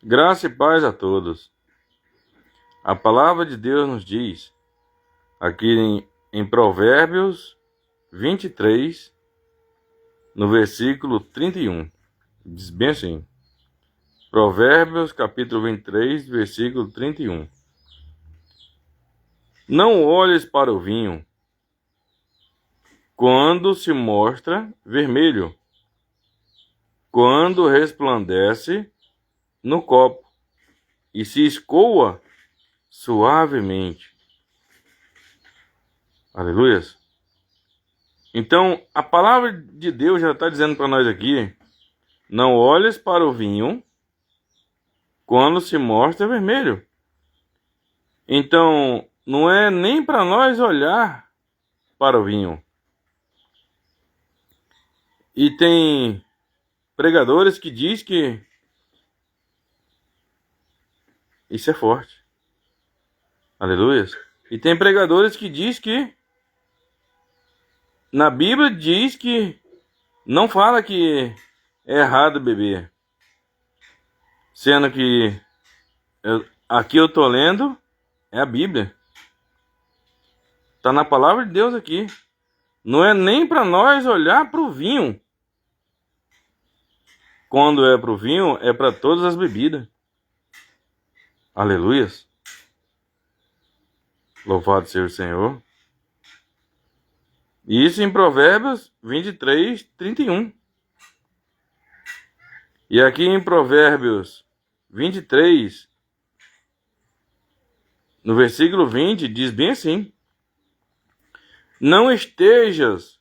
Graça e paz a todos. A palavra de Deus nos diz, aqui em Provérbios 23, no versículo 31. Diz bem assim. Provérbios, capítulo 23, versículo 31. Não olhes para o vinho quando se mostra vermelho, quando resplandece no copo e se escoa suavemente. Aleluias. Então, a palavra de Deus já está dizendo para nós aqui: não olhes para o vinho quando se mostra vermelho. Então, não é nem para nós olhar para o vinho. E tem pregadores que diz que isso é forte. Aleluia. E tem pregadores que diz que na Bíblia diz que não fala que é errado beber. Sendo que aqui eu tô lendo é a Bíblia. Tá na palavra de Deus aqui. Não é nem para nós olhar para o vinho. Quando é para o vinho, é para todas as bebidas. Aleluias. Louvado seja o Senhor. Isso em Provérbios 23, 31. E aqui em Provérbios 23, no versículo 20, diz bem assim: não estejas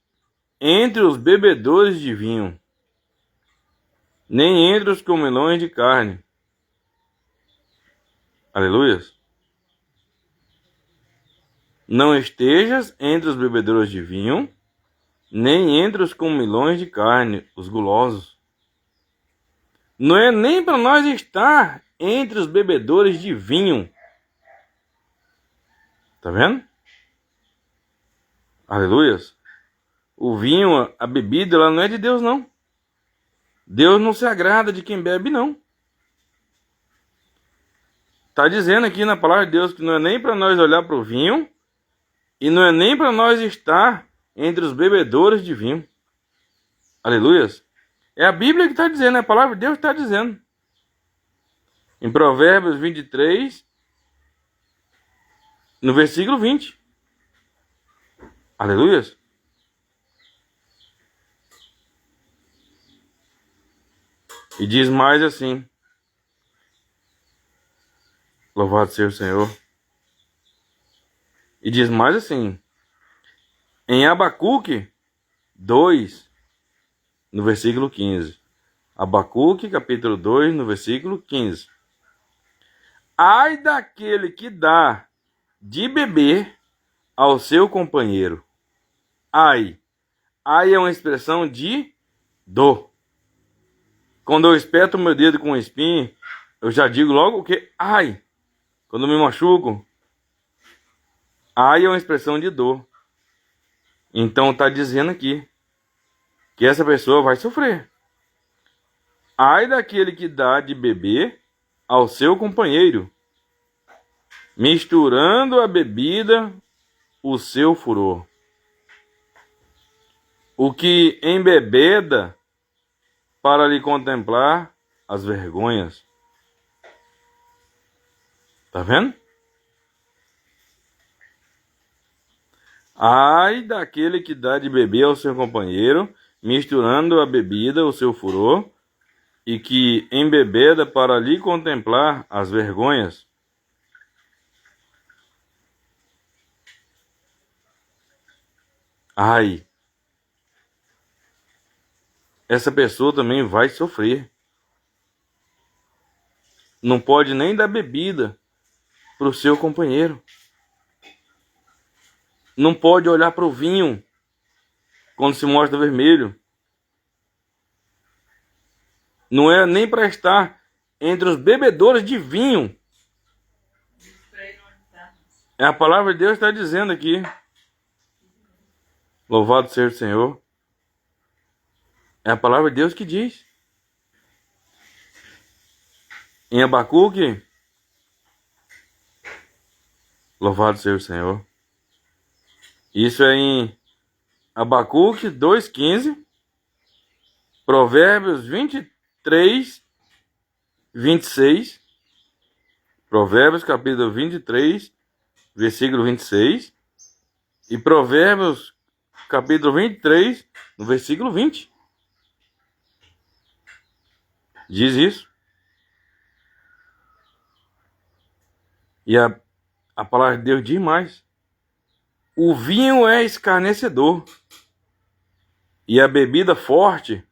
entre os bebedores de vinho, nem entre os comilões de carne. Aleluias. Não estejas entre os bebedores de vinho, nem entre os comilões de carne, os gulosos. Não é nem para nós estar entre os bebedores de vinho. Tá vendo? Aleluias. O vinho, a bebida, ela não é de Deus, não. Deus não se agrada de quem bebe, não. Tá dizendo aqui na palavra de Deus que não é nem para nós olhar para o vinho e não é nem para nós estar entre os bebedores de vinho. Aleluias. É a Bíblia que está dizendo, é a palavra de Deus que está dizendo. Em Provérbios 23, no versículo 20. Aleluias. E diz mais assim. Louvado seja o Senhor. E diz mais assim. Em Abacuque 2, no versículo 15. Abacuque, capítulo 2, no versículo 15. Ai daquele que dá de beber ao seu companheiro. Ai. Ai é uma expressão de dor. Quando eu espeto o meu dedo com um espinho, eu já digo logo que ai. Quando eu me machuco, ai é uma expressão de dor. Então está dizendo aqui que essa pessoa vai sofrer. Ai daquele que dá de beber ao seu companheiro, misturando a bebida o seu furor. O que embebeda para lhe contemplar as vergonhas. Tá vendo? Ai daquele que dá de beber ao seu companheiro, misturando a bebida o seu furor, e que embebeda para lhe contemplar as vergonhas. Ai, essa pessoa também vai sofrer. Não pode nem dar bebida para o seu companheiro. Não pode olhar para o vinho quando se mostra vermelho. Não é nem para estar entre os bebedores de vinho. É a palavra de Deus que está dizendo aqui. Louvado seja o Senhor. É a palavra de Deus que diz. Em Abacuque, louvado seja o Senhor. Isso é em Abacuque 2:15, Provérbios 23:26, Provérbios capítulo 23, versículo 26, e Provérbios capítulo 23, no versículo 20. Diz isso. E a palavra de Deus diz mais. O vinho é escarnecedor, e a bebida forte,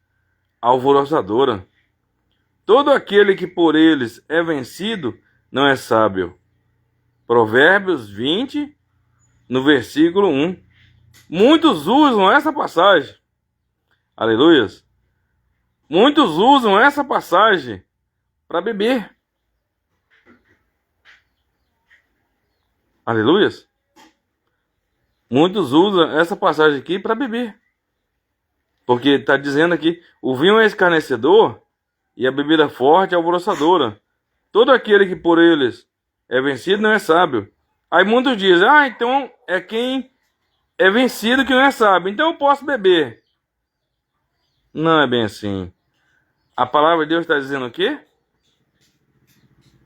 alvoroçadora. Todo aquele que por eles é vencido não é sábio. Provérbios 20, no versículo 1. Muitos usam essa passagem. Aleluias. Muitos usam essa passagem para beber. Aleluias. Muitos usam essa passagem aqui para beber. Porque está dizendo aqui, o vinho é escarnecedor e a bebida forte é alvoroçadora. Todo aquele que por eles é vencido não é sábio. Aí muitos dizem, então é quem é vencido que não é sábio, então eu posso beber. Não é bem assim. A palavra de Deus está dizendo o quê?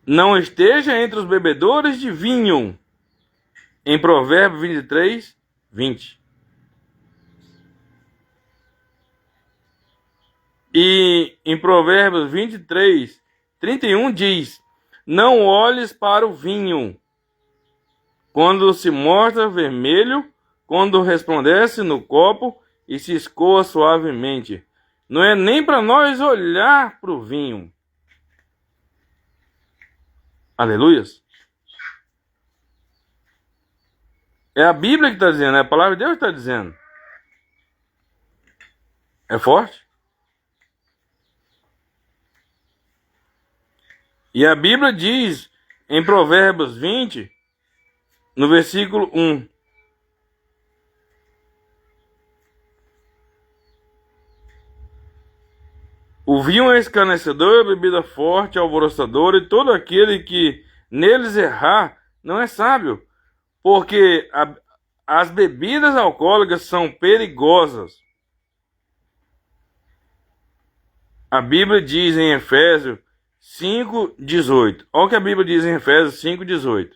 Não esteja entre os bebedores de vinho. Em Provérbios 23, 20. E em Provérbios 23, 31 diz: não olhes para o vinho, quando se mostra vermelho, quando resplandece no copo e se escoa suavemente. Não é nem para nós olhar para o vinho. Aleluias. É a Bíblia que está dizendo, é a palavra de Deus que está dizendo. É forte? E a Bíblia diz em Provérbios 20, no versículo 1. O vinho é escarnecedor, a bebida forte, alvoroçadora, e todo aquele que neles errar não é sábio, porque as bebidas alcoólicas são perigosas. A Bíblia diz em Efésios 5:18. Olha o que a Bíblia diz em Efésios 5:18.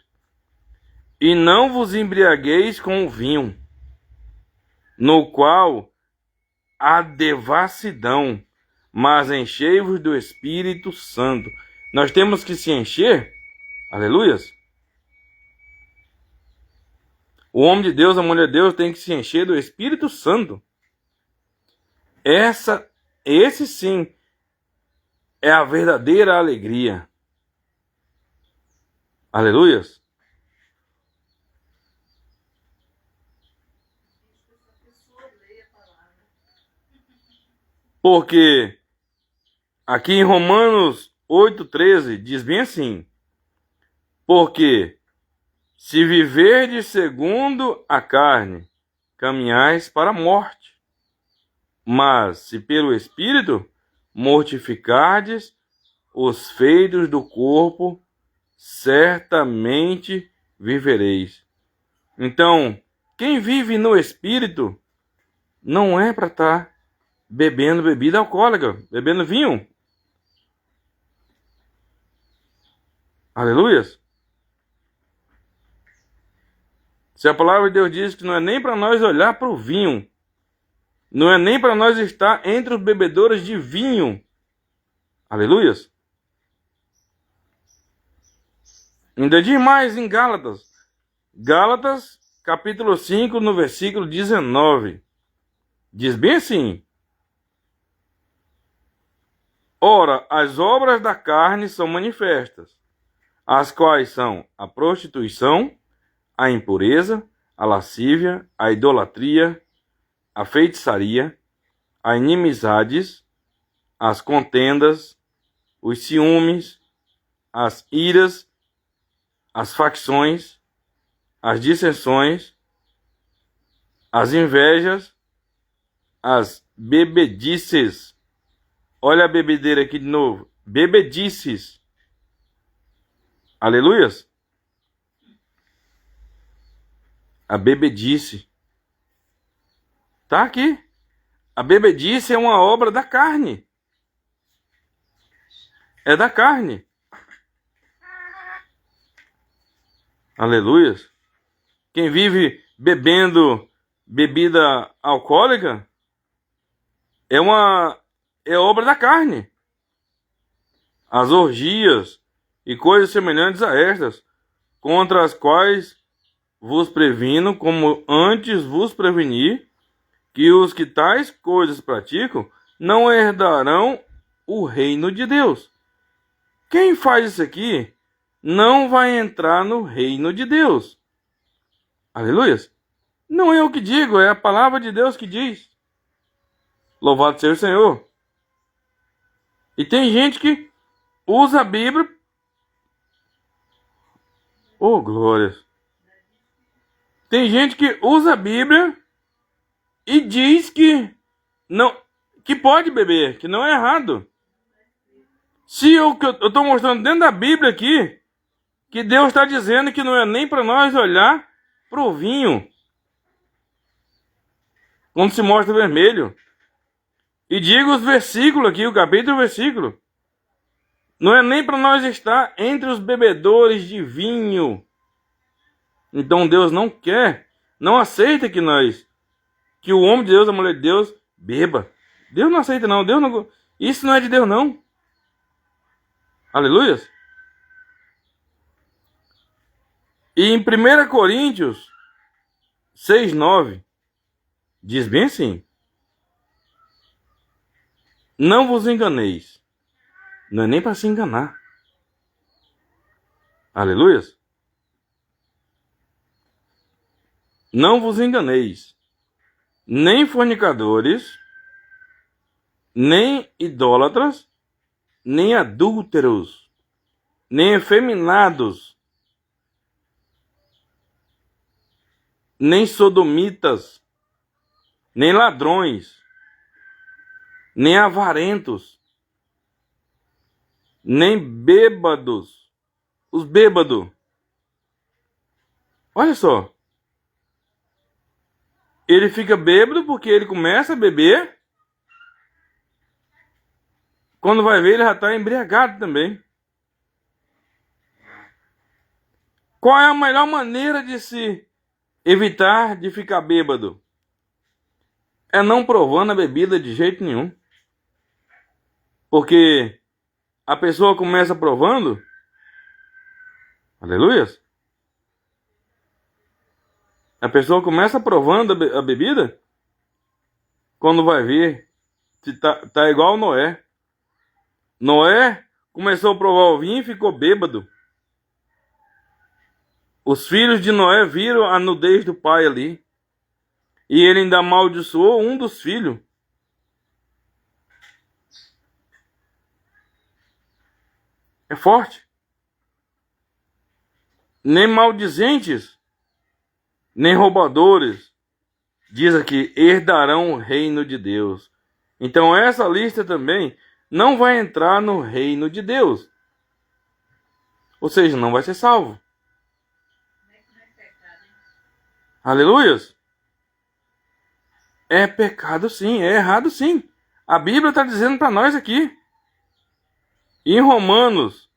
E não vos embriagueis com o vinho, no qual há devassidão, mas enchei-vos do Espírito Santo. Nós temos que se encher, aleluias. O homem de Deus, a mulher de Deus tem que se encher do Espírito Santo. Esse sim é a verdadeira alegria. Aleluias. Porque aqui em Romanos 8:13 diz bem assim: porque se viverdes segundo a carne, caminhais para a morte. Mas se pelo Espírito mortificardes os feitos do corpo, certamente vivereis. Então, quem vive no Espírito não é para estar bebendo bebida alcoólica, bebendo vinho. Aleluias. Se a palavra de Deus diz que não é nem para nós olhar para o vinho, não é nem para nós estar entre os bebedores de vinho. Aleluias. Ainda diz mais em Gálatas. Gálatas, capítulo 5, no versículo 19. Diz bem assim: ora, as obras da carne são manifestas, as quais são a prostituição, a impureza, a lascívia, a idolatria, a feitiçaria, as inimizades, as contendas, os ciúmes, as iras, as facções, as dissensões, as invejas, as bebedices. Olha a bebedeira aqui de novo. Bebedices. Aleluias. A bebedice. Tá aqui. A bebedice é uma obra da carne. É da carne. Aleluias. Quem vive bebendo bebida alcoólica é obra da carne. As orgias e coisas semelhantes a estas, contra as quais vos previno, como antes vos preveni, que os que tais coisas praticam não herdarão o reino de Deus. Quem faz isso aqui não vai entrar no reino de Deus. Aleluia. Não é eu que digo, é a palavra de Deus que diz. Louvado seja o Senhor. E tem gente que usa a Bíblia. Oh, glórias. Tem gente que usa a Bíblia e diz que não, que pode beber, que não é errado. Se eu estou mostrando dentro da Bíblia aqui, que Deus está dizendo que não é nem para nós olhar para o vinho, quando se mostra vermelho. E digo os versículos aqui, o capítulo e o versículo. Não é nem para nós estar entre os bebedores de vinho. Então Deus não quer, não aceita que o homem de Deus, a mulher de Deus, beba. Deus não aceita não, isso não é de Deus não. Aleluia. E em 1 Coríntios 6:9, diz bem assim: não vos enganeis. Não é nem para se enganar. Aleluia. Não vos enganeis, nem fornicadores, nem idólatras, nem adúlteros, nem efeminados, nem sodomitas, nem ladrões, nem avarentos, nem bêbados. Os bêbados. Olha só. Ele fica bêbado porque ele começa a beber. Quando vai ver, ele já está embriagado também. Qual é a melhor maneira de se evitar de ficar bêbado? É não provando a bebida de jeito nenhum. Porque a pessoa começa provando. Aleluia. A pessoa começa provando a bebida. Quando vai ver, tá igual Noé. Noé começou a provar o vinho e ficou bêbado. Os filhos de Noé viram a nudez do pai ali. E ele ainda amaldiçoou um dos filhos. É forte. Nem maldizentes, nem roubadores, diz aqui, herdarão o reino de Deus. Então essa lista também não vai entrar no reino de Deus. Ou seja, não vai ser salvo. Aleluias. É pecado sim, é errado sim. A Bíblia está dizendo para nós aqui. Em Romanos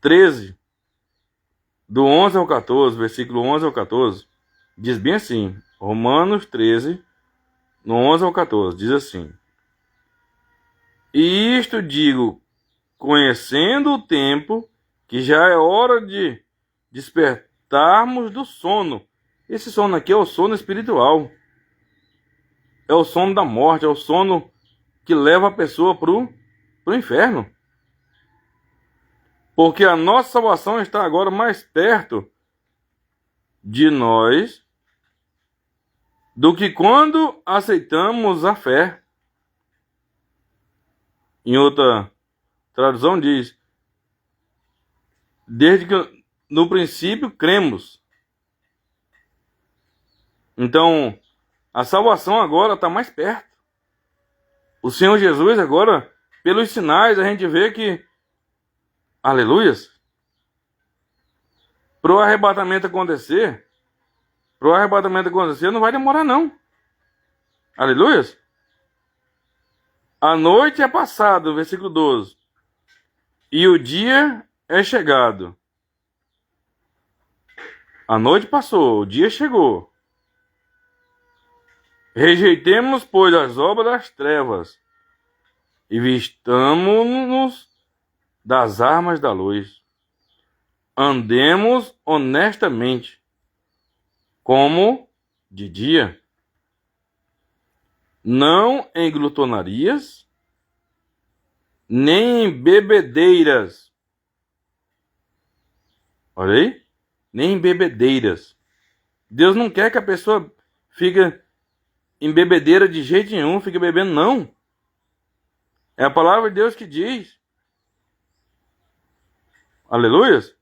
13, do 11 ao 14, versículo 11 ao 14, diz bem assim. Romanos 13, no 11 ao 14, diz assim: e isto digo, conhecendo o tempo, que já é hora de despertarmos do sono. Esse sono aqui é o sono espiritual. É o sono da morte, é o sono que leva a pessoa pro inferno. Porque a nossa salvação está agora mais perto de nós do que quando aceitamos a fé. Em outra tradução diz: desde que no princípio cremos. Então, a salvação agora está mais perto. O Senhor Jesus agora, pelos sinais, a gente vê que, aleluias, Pro arrebatamento acontecer, não vai demorar não. Aleluia. A noite é passada, versículo 12. E o dia é chegado. A noite passou, o dia chegou. Rejeitemos, pois, as obras das trevas e vistamo-nos das armas da luz. Andemos honestamente, como de dia, não em glutonarias, nem em bebedeiras. Olha aí, nem em bebedeiras. Deus não quer que a pessoa fique em bebedeira de jeito nenhum, fique bebendo, não. É a palavra de Deus que diz. Aleluias.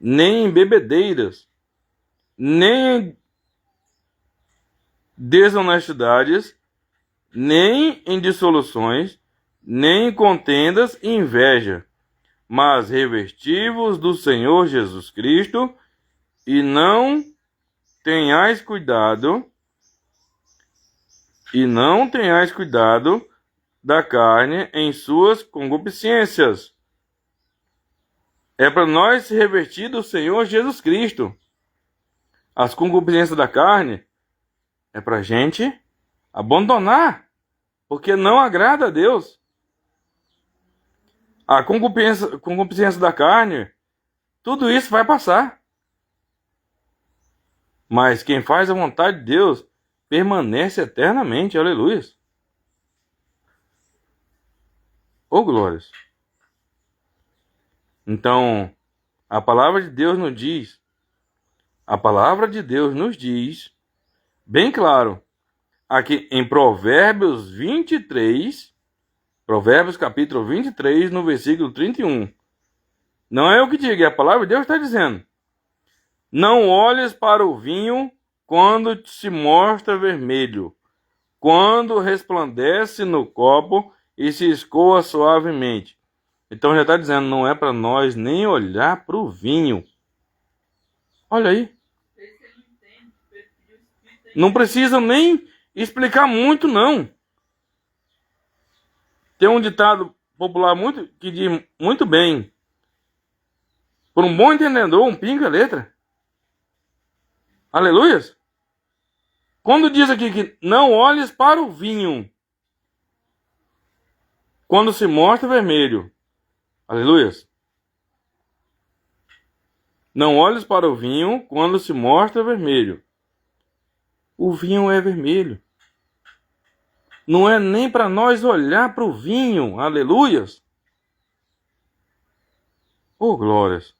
Nem em bebedeiras, nem em desonestidades, nem em dissoluções, nem em contendas e inveja, mas revesti-vos do Senhor Jesus Cristo, e não tenhais cuidado da carne em suas concupiscências. É para nós se revestir do Senhor Jesus Cristo. As concupiscências da carne é para a gente abandonar, porque não agrada a Deus. A concupiscência da carne, tudo isso vai passar. Mas quem faz a vontade de Deus permanece eternamente. Aleluia. Oh, glórias. Então, a palavra de Deus nos diz, bem claro, aqui em Provérbios 23, Provérbios capítulo 23, no versículo 31. Não é eu que digo, é a palavra de Deus está dizendo. Não olhes para o vinho quando se mostra vermelho, quando resplandece no copo e se escoa suavemente. Então já está dizendo, não é para nós nem olhar para o vinho. Olha aí. Não precisa nem explicar muito, não. Tem um ditado popular que diz muito bem. Por um bom entendedor, um pinga letra. Aleluias. Quando diz aqui que não olhes para o vinho quando se mostra vermelho. Aleluias. Não olhes para o vinho quando se mostra vermelho. O vinho é vermelho. Não é nem para nós olhar para o vinho. Aleluias. Oh, glórias.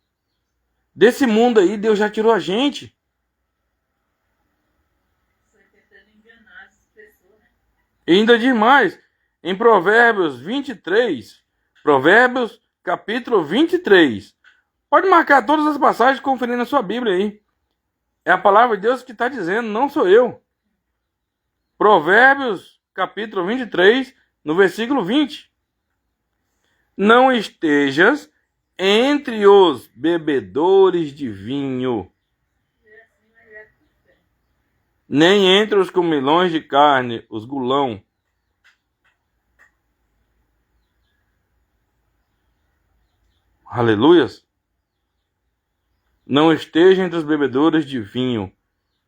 Desse mundo aí, Deus já tirou a gente. E ainda diz mais. Em Provérbios 23. Provérbios capítulo 23. Pode marcar todas as passagens conferindo na sua Bíblia aí. É a palavra de Deus que está dizendo, não sou eu. Provérbios capítulo 23, no versículo 20. Não estejas entre os bebedores de vinho, nem entre os comilões de carne, os gulão. Aleluias. Não esteja entre os bebedores de vinho.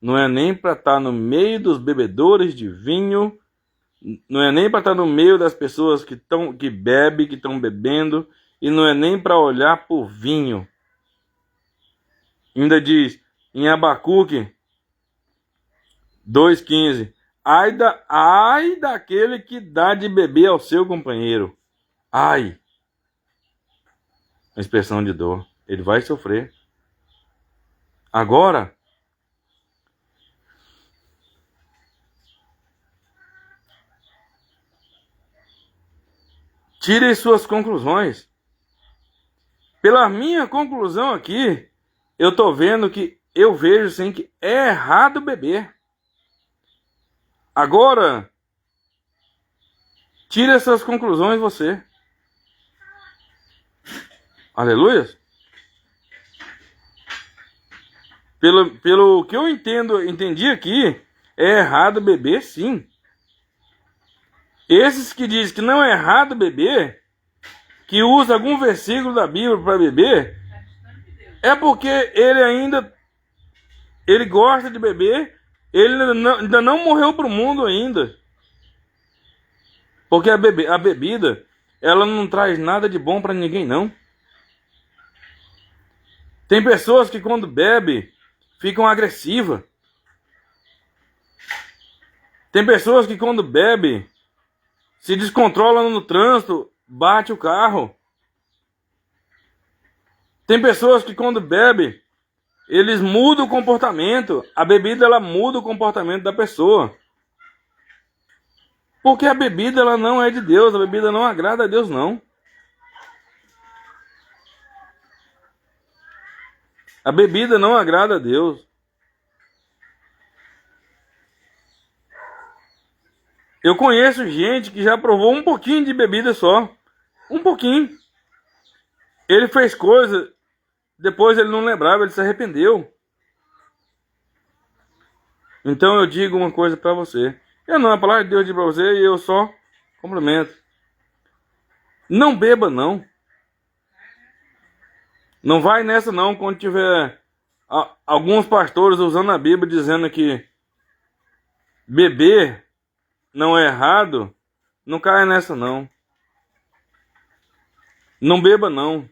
Não é nem para estar no meio dos bebedores de vinho. Não é nem para estar no meio das pessoas que bebem, que estão bebendo. E não é nem para olhar por vinho. Ainda diz em Abacuque 2,15. Ai daquele que dá de beber ao seu companheiro. Ai. Uma expressão de dor. Ele vai sofrer. Agora, tire suas conclusões. Pela minha conclusão aqui, eu estou vendo que eu vejo sim que é errado beber. Agora, tire essas conclusões você. Aleluia. Pelo que eu entendi aqui, é errado beber, sim. Esses que dizem que não é errado beber, que usa algum versículo da Bíblia para beber, é porque ele gosta de beber, ele ainda não morreu para o mundo ainda. Porque a bebida, ela não traz nada de bom para ninguém, não. Tem pessoas que quando bebe, ficam agressivas. Tem pessoas que quando bebe, se descontrolam no trânsito, bate o carro. Tem pessoas que quando bebe, eles mudam o comportamento. A bebida, ela muda o comportamento da pessoa. Porque a bebida, ela não é de Deus. A bebida não agrada a Deus, não. A bebida não agrada a Deus. Eu conheço gente que já provou um pouquinho de bebida só. Um pouquinho. Ele fez coisa, depois ele não lembrava, ele se arrependeu. Então eu digo uma coisa para você. A palavra de Deus diz para você e eu só complemento. Não beba, não. Não vai nessa, não, quando tiver alguns pastores usando a Bíblia dizendo que beber não é errado. Não caia nessa, não. Não beba, não.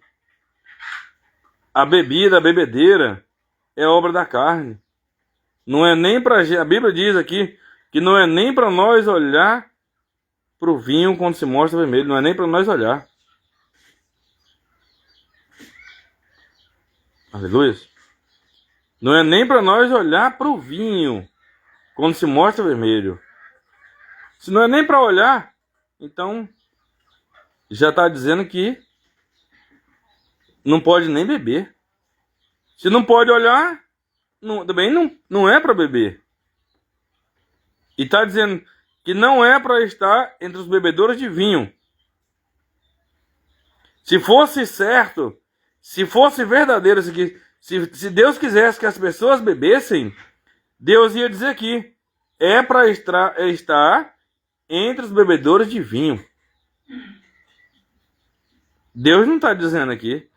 A bebida, a bebedeira é obra da carne. Não é nem para... A Bíblia diz aqui que não é nem para nós olhar para o vinho quando se mostra vermelho. Não é nem para nós olhar. Aleluia. Não é nem para nós olhar para o vinho quando se mostra vermelho. Se não é nem para olhar, então já está dizendo que não pode nem beber. Se não pode olhar, também não é para beber. E está dizendo que não é para estar entre os bebedores de vinho. Se fosse certo, se fosse verdadeiro, se Deus quisesse que as pessoas bebessem, Deus ia dizer aqui, é para estar entre os bebedores de vinho. Deus não está dizendo aqui.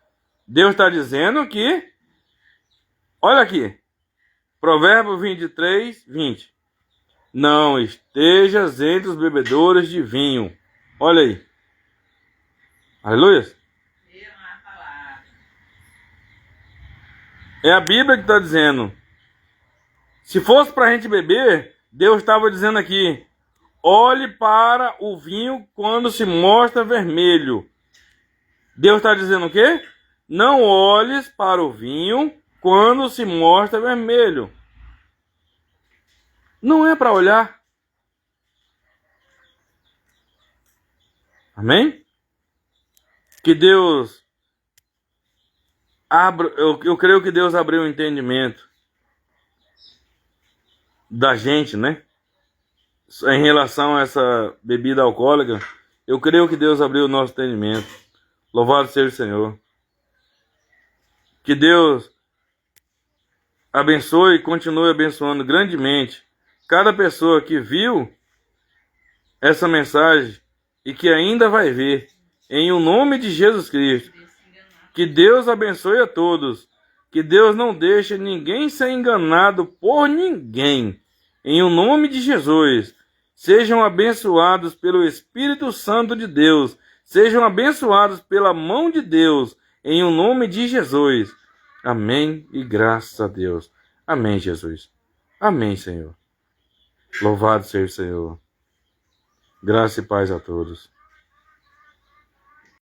Deus está dizendo que, olha aqui, Provérbio 23, 20. Não estejas entre os bebedores de vinho. Olha aí. Aleluia. É a Bíblia que está dizendo. Se fosse para a gente beber, Deus estava dizendo aqui, olhe para o vinho quando se mostra vermelho. Deus está dizendo o quê? Não olhes para o vinho quando se mostra vermelho. Não é para olhar. Amém? Que Deus abra, eu creio que Deus abriu o entendimento da gente, né? Em relação a essa bebida alcoólica, eu creio que Deus abriu o nosso entendimento. Louvado seja o Senhor. Que Deus abençoe e continue abençoando grandemente cada pessoa que viu essa mensagem e que ainda vai ver. Em o nome de Jesus Cristo. Que Deus abençoe a todos. Que Deus não deixe ninguém ser enganado por ninguém. Em o nome de Jesus. Sejam abençoados pelo Espírito Santo de Deus. Sejam abençoados pela mão de Deus. Em o nome de Jesus. Amém e graças a Deus. Amém, Jesus. Amém, Senhor. Louvado seja o Senhor. Graça e paz a todos.